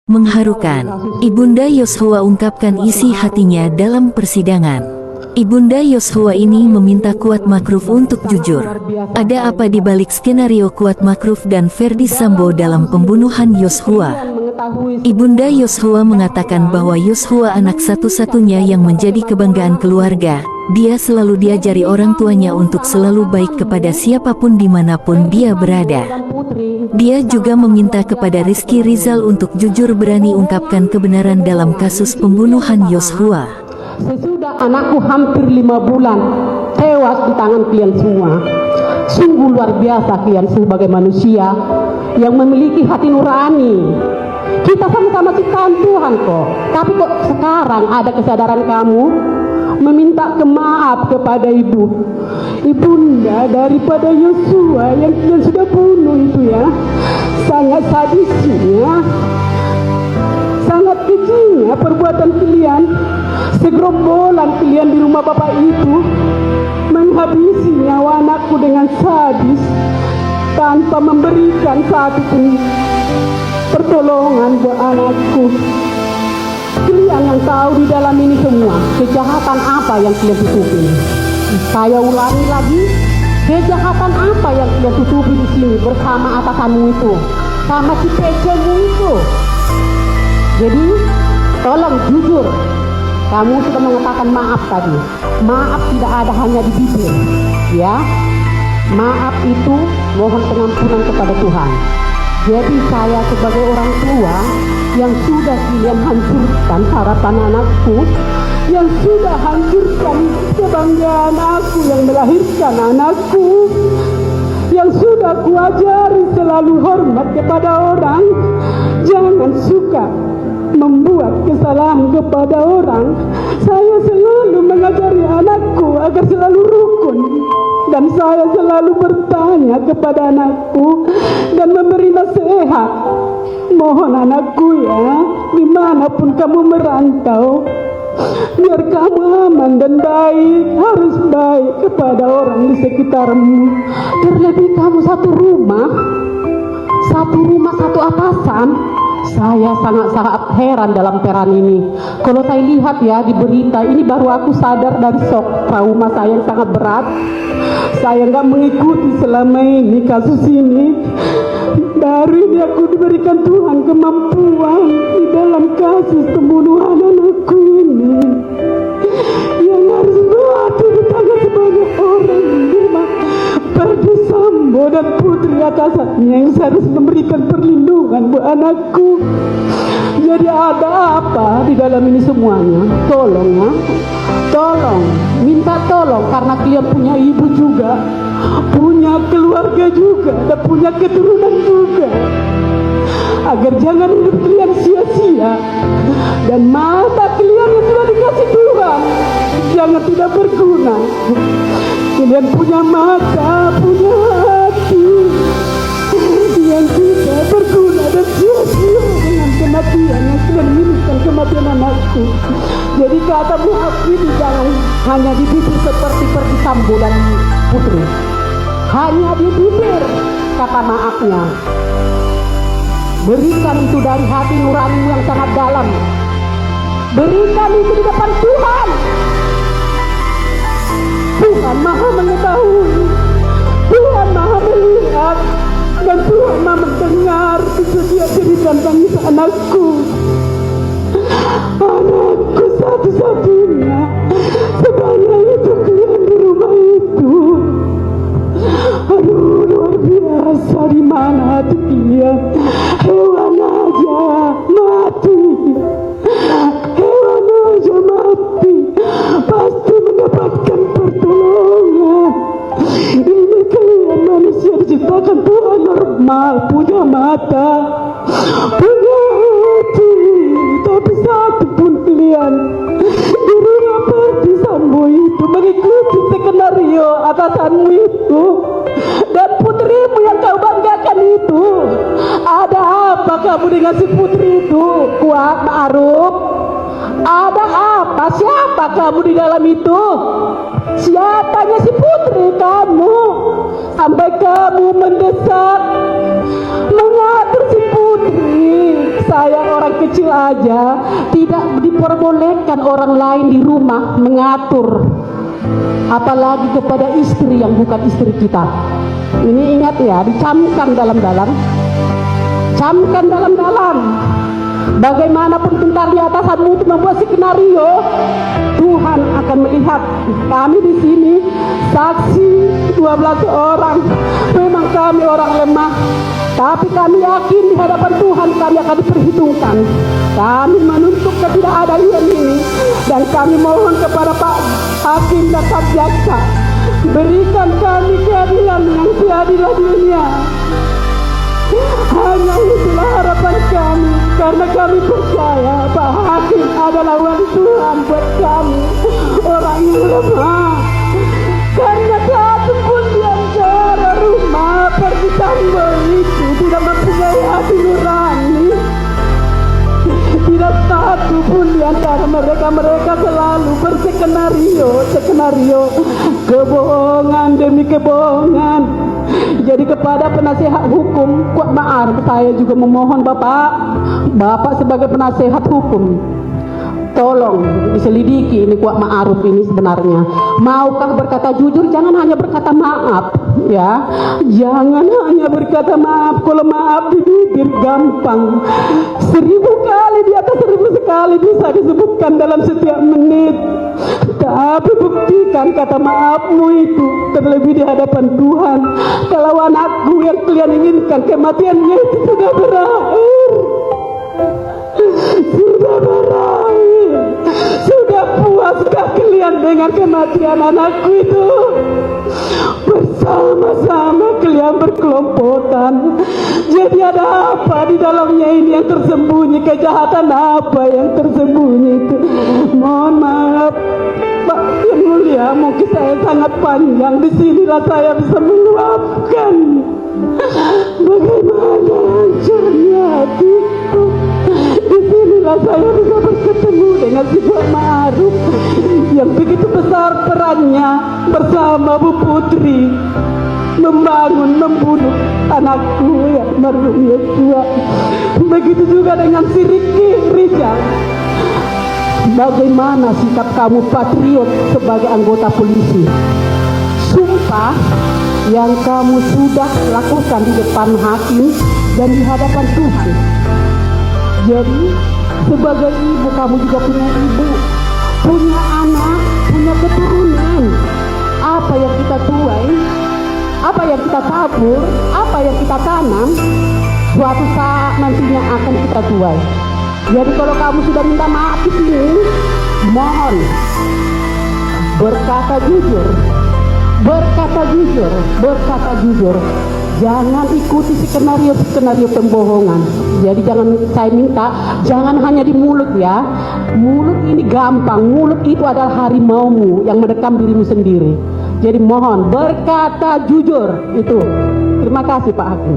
Mengharukan, Ibunda Yoshua ungkapkan isi hatinya dalam persidangan. Ibunda Yoshua ini meminta Kuat Makruf untuk jujur. Ada apa di balik skenario Kuat Makruf dan Ferdy Sambo dalam pembunuhan Yoshua? Ibunda Yoshua mengatakan bahwa Yoshua anak satu-satunya yang menjadi kebanggaan keluarga. Dia selalu diajari orang tuanya untuk selalu baik kepada siapapun dimanapun dia berada. Dia juga meminta kepada Rizky Rizal untuk jujur berani ungkapkan kebenaran dalam kasus pembunuhan Yoshua. Sesudah anakku hampir 5 bulan tewas di tangan kalian semua. Sungguh luar biasa kalian sebagai manusia yang memiliki hati nurani. Kita sama-sama ciptaan Tuhan kok. Tapi kok sekarang ada kesadaran kamu meminta maaf kepada ibunda daripada Yoshua yang kalian sudah bunuh itu ya. Sangat sadisnya, sangat kejinya perbuatan kalian. Segerombolan kalian di rumah bapak itu menghabisi nyawa anakku dengan sadis tanpa memberikan satu pun pertolongan buat anakku. Kalian yang tahu di dalam ini semua kejahatan apa yang kalian tutupi. Saya ulangi lagi, kejahatan apa yang kalian tutupi di sini bersama atasanmu itu, sama si pecemu itu. Jadi tolong jujur. Kamu sudah mengatakan maaf tadi. Maaf tidak ada hanya di bibir, ya. Maaf itu mohon pengampunan kepada Tuhan. Jadi saya sebagai orang tua yang sudah kalian hancurkan harapan anakku, yang sudah hancurkan kebanggaan aku yang melahirkan anakku, yang sudah kuajari selalu hormat kepada orang, jangan suka membuat kesalahan kepada orang. Saya selalu mengajari anakku agar selalu rukun, dan saya selalu bertanya kepada anakku dan memberi nasihat. Mohon anakku ya, dimanapun kamu merantau, biar kamu aman dan baik, harus baik kepada orang di sekitarmu. Terlebih kamu satu rumah, satu atasan. Saya sangat-sangat heran dalam peran ini. Kalau saya lihat ya di berita ini, baru aku sadar dari shock trauma saya yang sangat berat. Saya nggak mengikuti selama ini kasus ini. Baru ini aku diberikan Tuhan kemampuan di dalam kasus pembunuhan anakku ini, yang harus mati di tangan sebanyak orang di rumah Ferdy Sambo dan putri atasannya yang harus memberikan perlindungan buat anakku. Jadi ada apa di dalam ini semuanya? Tolong ya, tolong, minta tolong, karena kalian punya ibu juga, punya keluarga juga, dan punya keturunan juga. Agar jangan hidup kalian sia-sia, dan mata kalian yang sudah dikasih Tuhan jangan tidak berguna. Kalian punya mata, punya hati yang tidak berguna dan sia-sia dengan kematian yang kalian milikan, kematian anakku. Jadi kata maaf ini jangan hanya di bibir seperti Ferdy Sambo dan putri, hanya di bibir kata maafnya. Berikan itu dari hati nuranimu yang sangat dalam. Berikan itu di depan Tuhan. Tuhan maha mengetahui, Tuhan maha melihat, dan Tuhan maha mendengar setiap cerita dan tangis anakku. Anakku satu-satunya, sebanyak itu kalian di rumah itu. Aduh, luar biasa. Di mana hati kalian? Hewan aja mati, hewan aja mati pasti mendapatkan pertolongan. Ini kalian manusia diciptakan Tuhan normal, punya mata, punya hati, tapi satu pun kalian di rumah Ferdy Sambo itu mengikuti skenario atasanmu itu dan putrimu yang kau banggakan itu. Ada apa kamu dengan si putri itu, Kuat Ma'ruf? Ada apa? Siapa kamu di dalam itu? Siapanya si putri kamu sampai kamu mendesak mengatur si putri saya orang kecil aja tidak diperbolehkan orang lain di rumah mengatur, apalagi kepada istri yang bukan istri kita. Ini ingat ya, dicamkan dalam-dalam, camkan dalam-dalam. Bagaimanapun pintarnya atasanmu untuk membuat skenario, Tuhan akan melihat. Kami di sini saksi 12 orang. Memang kami orang lemah, tapi kami yakin di hadapan Tuhan kami akan diperhitungkan. Kami menuntut ketidakadilan ini, dan kami mohon kepada Pak Hakim dan Pak Jaksa, berikan kami keadilan yang seadil-adilnya. Hanya itulah harapan kami, karena kami percaya Pak Hakim adalah wali Tuhan buat kami, orang yang lemah. Karena satu pun di antara rumah perdisambo itu tidak mempunyai hati nurani. Tidak satu pun di antara mereka selalu berskenario kebohongan demi kebohongan. Jadi kepada penasehat hukum Kuat Ma'ruf, saya juga memohon Bapak sebagai penasehat hukum, tolong diselidiki ini Kuat Ma'ruf ini sebenarnya maukah berkata jujur. Jangan hanya berkata maaf ya, jangan hanya berkata maaf. Kalau maaf di bibir gampang, 1000 kali di atas 1000 sekali bisa disebutkan dalam setiap menit. Tapi buktikan kata maafmu itu, terlebih di hadapan Tuhan. Kalau anakku yang kalian inginkan kematiannya itu sudah berakhir, sudah puaskah kalian dengan kematian anakku itu? Bersama-sama kalian berkelompotan. Jadi ada apa di dalamnya ini yang tersembunyi? Kejahatan apa yang tersembunyi itu? Mohon maaf Pak yang mulia, mungkin saya sangat panjang. Disinilah saya bisa meluapkan bagaimana hancurnya hatiku. Disinilah saya bisa bertemu dengan si Kuat Ma'ruf yang begitu besar perannya bersama Bu Putri membangun, membunuh anakku ya marhum Yosua. Begitu juga dengan si Ricky Rizal. Bagaimana sikap kamu patriot sebagai anggota polisi? Sumpah yang kamu sudah lakukan di depan hakim dan di hadapan Tuhan. Jadi sebagai ibu, kamu juga punya ibu, punya anak, punya keturunan. Apa yang kita tuai, apa yang kita tabur, apa yang kita tanam, suatu saat nantinya akan kita tuai. Jadi kalau kamu sudah minta maaf di sini, mohon berkata jujur, berkata jujur, berkata jujur. Jangan ikuti skenario pembohongan. Jadi jangan, saya minta jangan hanya di mulut ya. Mulut ini gampang, mulut itu adalah harimaumu yang mendekam dirimu sendiri. Jadi mohon berkata jujur itu. Terima kasih Pak Hakim.